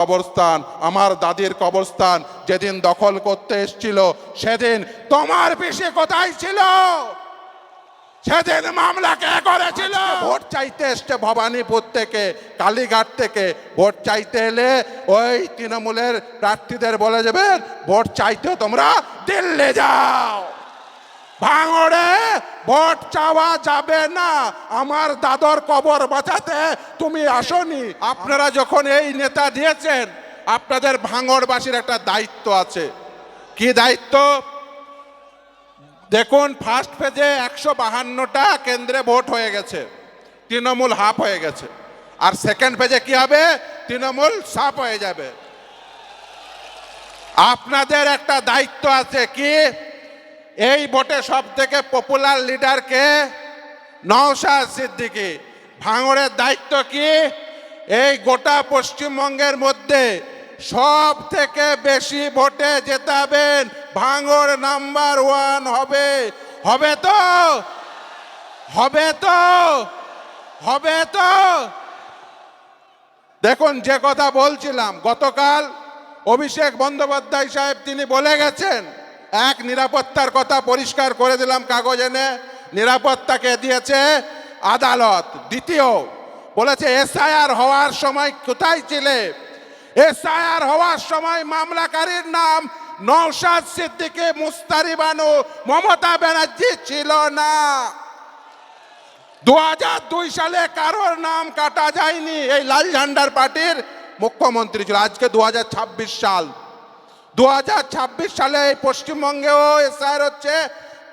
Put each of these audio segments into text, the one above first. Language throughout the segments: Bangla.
কবরস্থান, আমার দাদির কবরস্থান যেদিন দখল করতে এসেছিল সেদিন তোমার পিসি কোথায় ছিল? সেদিন মামলা কে করেছিল? ভোট চাইতে এসছে ভবানীপুর থেকে, কালীঘাট থেকে ভোট চাইতে এলে ওই তৃণমূলের প্রার্থীদের বলে যাবেন ভোট চাইতে তোমরা দিল্লি যাও। ভাঙড়ে ভোট চাওয়া যাবে না। আমার দাদর কবর বাঁচাতে তুমি আসনি। আপনারা যখন এই নেতা দিয়েছেন, আপনাদের ভাঙড়বাসীর একটা দায়িত্ব আছে। কি দায়িত্ব? দেখুন, ফার্স্ট ফেজে 152টা কেন্দ্রে ভোট হয়ে গেছে, তৃণমূল হাফ হয়ে গেছে। আর সেকেন্ড ফেজে কি হবে? তৃণমূল সাফ হয়ে যাবে। আপনাদের একটা দায়িত্ব আছে। কি? এই ভোটে সব থেকে পপুলার লিডার কে? নওশাদ সিদ্দিকী। ভাঙড়ের দায়িত্ব কি? এই গোটা পশ্চিমবঙ্গের মধ্যে সব থেকে বেশি ভোটে জেতাবেন, ভাঙড় নাম্বার 1 হবে। হবে তো? হবে তো? হবে তো? দেখুন, যে কথা বলছিলাম গতকাল, অভিষেক বন্দ্যোপাধ্যায় সাহেব তিনি বলে গেছেন, এক নিরাপত্তার কথা পরিষ্কার করে দিলাম কাগজ এনে, নিরাপত্তাকে দিয়েছে আদালত। দ্বিতীয় বলেছে এসআইআর হওয়ার সময় কোথায় ছিলে? এসআইআর হওয়ার সময় মামলাকারীর নাম নওশাদ সিদ্দিকী, মুস্তারি বানু, মমতা ব্যানার্জি ছিল না। 2002 সালে কারোর নাম কাটা যায়নি। এই লাল ঝান্ডার পার্টির মুখ্যমন্ত্রী ছিল। আজকে 2026 সাল। 2026 সালে এই পশ্চিমবঙ্গেও এসআইআর হচ্ছে,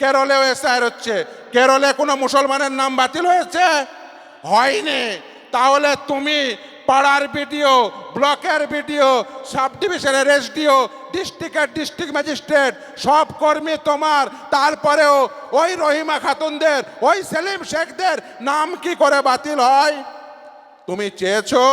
কেরলেও এসআইআর হচ্ছে। কেরলে কোনো মুসলমানের নাম বাতিল হয়েছে? হয়নি। তাহলে তুমি পাড়ার বিডিও, ব্লকের বিডিও, সাব ডিভিশনের এসডিও, ডিস্ট্রিক্টের ডিস্ট্রিক্ট ম্যাজিস্ট্রেট, সব কর্মী তোমার। তারপরেও ওই রহিমা খাতুনদের, ওই সেলিম শেখদের নাম কি করে বাতিল হয়? তুমি চেয়েছো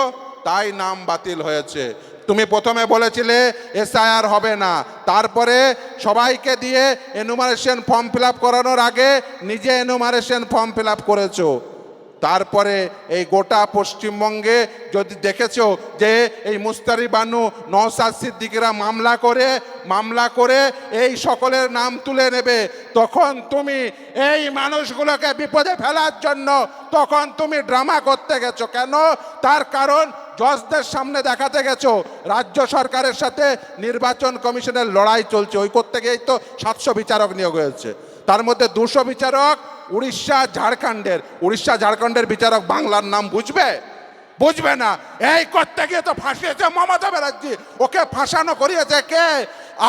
তাই নাম বাতিল হয়েছে। তুমি প্রথমে বলেছিলে এসআইআর হবে না, তারপরে সবাইকে দিয়ে এনুমারেশন ফর্ম ফিল আপ করানোর আগে নিজে এনুমারেশন ফর্ম ফিল আপ করেছো। তারপরে এই গোটা পশ্চিমবঙ্গে যদি দেখেছো যে এই মুস্তারি বানু, নওশাদ সিদ্দিকীরা মামলা করে এই সকলের নাম তুলে নেবে, তখন তুমি এই মানুষগুলোকে বিপদে ফেলার জন্য তখন তুমি ড্রামা করতে গেছো। কেন? তার কারণ জজদের সামনে দেখাতে গেছো রাজ্য সরকারের সাথে নির্বাচন কমিশনের লড়াই চলছে। ওই করতে গিয়েই তো 700 বিচারক নিয়োগ হয়েছে। তার মধ্যে 200 বিচারক উড়িষ্যা ঝাড়খণ্ডের বিচারক বাংলার নাম বুঝবে? বুঝবে না। এই করতে গিয়ে তো ফাঁসিয়েছে মমতা ব্যানার্জি। ওকে ফাঁসানো করিয়েছে কে?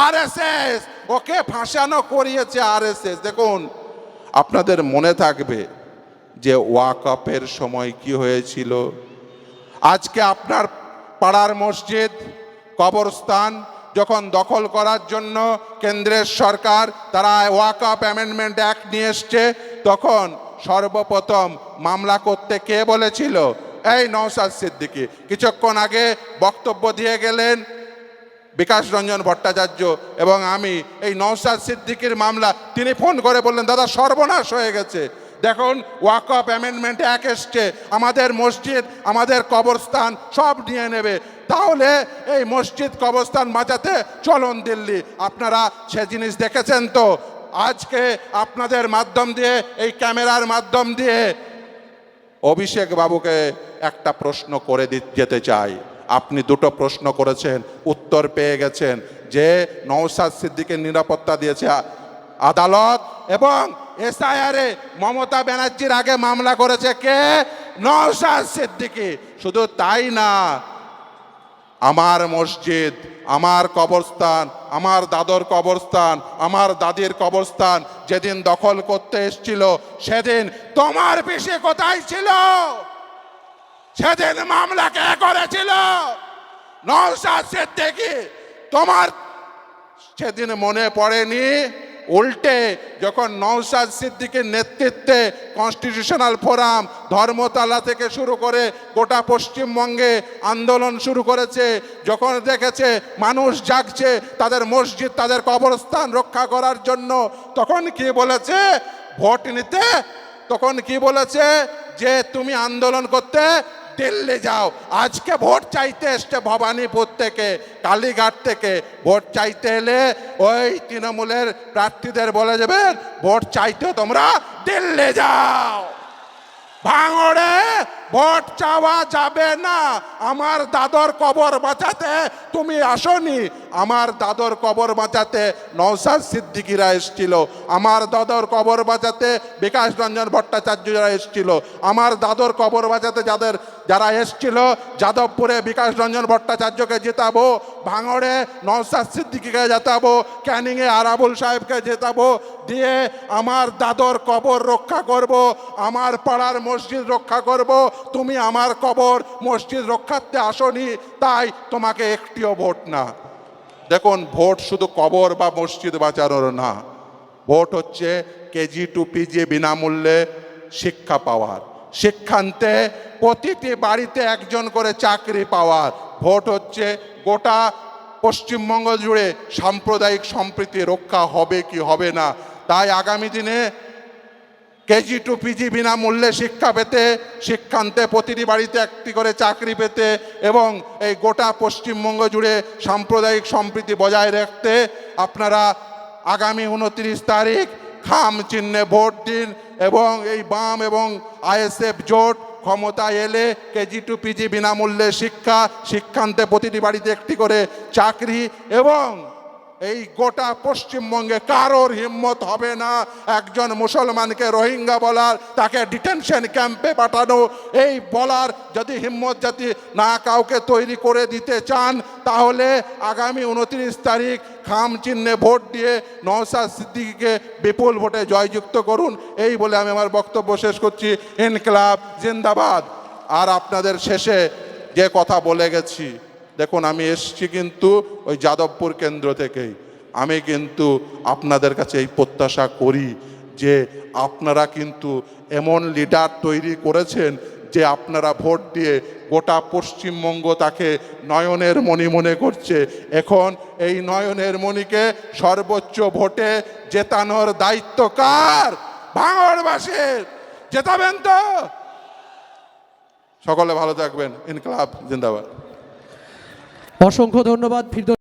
আরএসএস। ওকে ফাঁসানো করিয়েছে আরএসএস। দেখুন, আপনাদের মনে থাকবে যে ওয়াকফের সময় কি হয়েছিল। আজকে আপনার পাড়ার মসজিদ, কবরস্থান যখন দখল করার জন্য কেন্দ্রের সরকার তারা ওয়াকফ অ্যামেন্ডমেন্ট অ্যাক্ট নিয়ে এসছে, তখন সর্বপ্রথম মামলা করতে কে বলেছিল? এই নওশাদ সিদ্দিকী। কিছুক্ষণ আগে বক্তব্য দিয়ে গেলেন বিকাশ রঞ্জন ভট্টাচার্য এবং আমি। এই নওশাদ সিদ্দিকীর মামলা তিনি ফোন করে বললেন, দাদা সর্বনাশ হয়ে গেছে, দেখুন ওয়াকফ অ্যামেন্ডমেন্ট অ্যাক্ট এসছে, আমাদের মসজিদ, আমাদের কবরস্থান সব নিয়ে নেবে। তাহলে এই মসজিদ কবরস্থান বাঁচাতে চলুন দিল্লি। আপনারা সে জিনিস দেখেছেন তো? আজকে আপনাদের মাধ্যম দিয়ে, এই ক্যামেরার মাধ্যম দিয়ে অভিষেক বাবুকে একটা প্রশ্ন করে যেতে চাই। আপনি দুটো প্রশ্ন করেছেন, উত্তর পেয়ে গেছেন যে নওশাদ সিদ্দিকীর নিরাপত্তা দিয়েছে আদালত, এবং এসআইআরে মমতা ব্যানার্জির আগে মামলা করেছে কে? নওশাদ সিদ্দিকী। শুধু তাই না, আমার মসজিদ, আমার কবরস্থান, আমার দাদর কবরস্থান, আমার দাদির কবরস্থান যেদিন দখল করতে এসেছিল সেদিন তোমার পিসি কোথায় ছিল? সেদিন মামলা কে করেছিল? নওশাদ সিদ্দিকী। তোমার সেদিন মনে পড়েনি? উল্টে যখন নওশাদ সিদ্দিকীর নেতৃত্বে কনস্টিটিউশনাল ফোরাম ধর্মতলা থেকে শুরু করে গোটা পশ্চিমবঙ্গে আন্দোলন শুরু করেছে, যখন দেখেছে মানুষ জাগছে তাদের মসজিদ, তাদের কবরস্থান রক্ষা করার জন্য, তখন কি বলেছে? ভোট নিতে তখন কি বলেছে? যে তুমি আন্দোলন করতে দিল্লি যাও। আজকে ভোট চাইতে এসছে ভবানীপুর থেকে, কালীঘাট থেকে ভোট চাইতে এলে ওই তৃণমূলের প্রার্থীদের বলে যাবেন ভোট চাইতে তোমরা দিল্লি যাও। ভাঙড়ে ভোট চাওয়া যাবে না। আমার দাদর কবর বাঁচাতে তুমি আসনি। আমার দাদর কবর বাঁচাতে নওশাদ সিদ্দিকীরা এসেছিল, আমার দাদর কবর বাঁচাতে বিকাশ রঞ্জন ভট্টাচার্যরা এসেছিল, আমার দাদর কবর বাঁচাতে যারা এসেছিল যাদবপুরে বিকাশ রঞ্জন ভট্টাচার্যকে জেতাবো, ভাঙড়ে নওশাদ সিদ্দিকীকে জেতাবো, ক্যানিংয়ে আরাবুল সাহেবকে জেতাবো, দিয়ে আমার দাদর কবর রক্ষা করব, আমার পাড়ার মসজিদ রক্ষা করব। তুমি আমার কবর মসজিদ রক্ষার্থে আসনি, তাই তোমাকে একটিও ভোট না। দেখুন, ভোট শুধু কবর বা মসজিদ বাঁচানোর না, ভোট হচ্ছে কেজি টু পিজি বিনামূল্যে শিক্ষা পাওয়ার, শিক্ষান্তে প্রতিটি বাড়িতে একজন করে চাকরি পাওয়ার, ভোট হচ্ছে গোটা পশ্চিমবঙ্গ জুড়ে সাম্প্রদায়িক সম্প্রীতি রক্ষা হবে কি হবে না। তাই আগামী দিনে কেজি টু পিজি বিনামূল্যে শিক্ষা পেতে, শিক্ষান্তে প্রতিটি বাড়িতে একটি করে চাকরি পেতে এবং এই গোটা পশ্চিমবঙ্গ জুড়ে সাম্প্রদায়িক সম্প্রীতি বজায় রাখতে আপনারা আগামী 29 তারিখ খাম চিহ্নে ভোট দিন এবং এই বাম এবং আইএসএফ জোট ক্ষমতায় এলে কেজি টু পিজি বিনামূল্যে শিক্ষা, শিক্ষান্তে প্রতিটি বাড়িতে একটি করে চাকরি এবং এই গোটা পশ্চিমবঙ্গে কারোর হিম্মত হবে না একজন মুসলমানকে রোহিঙ্গা বলার, তাকে ডিটেনশন ক্যাম্পে পাঠানো। এই বলার যদি হিম্মত জাতি না কাউকে তৈরি করে দিতে চান, তাহলে আগামী 29 তারিখ খাম চিহ্নে ভোট দিয়ে নওশাদ সিদ্দিকীকে বিপুল ভোটে জয়যুক্ত করুন। এই বলে আমি আমার বক্তব্য শেষ করছি। ইনকিলাব জিন্দাবাদ। আর আপনাদের শেষে যে কথা বলে গেছি, দেখুন আমি এসছি কিন্তু ওই যাদবপুর কেন্দ্র থেকেই। আমি কিন্তু আপনাদের কাছে এই প্রত্যাশা করি যে আপনারা কিন্তু এমন লিডার তৈরি করেছেন যে আপনারা ভোট দিয়ে গোটা পশ্চিমবঙ্গ তাকে নয়নের মণি মনে করছে। এখন এই নয়নের মণিকে সর্বোচ্চ ভোটে জেতানোর দায়িত্ব কার? ভাঙড়বাসীর। জেতাবেন তো? সকলে ভালো থাকবেন। ইনকিলাব জিন্দাবাদ। অসংখ্য ধন্যবাদ।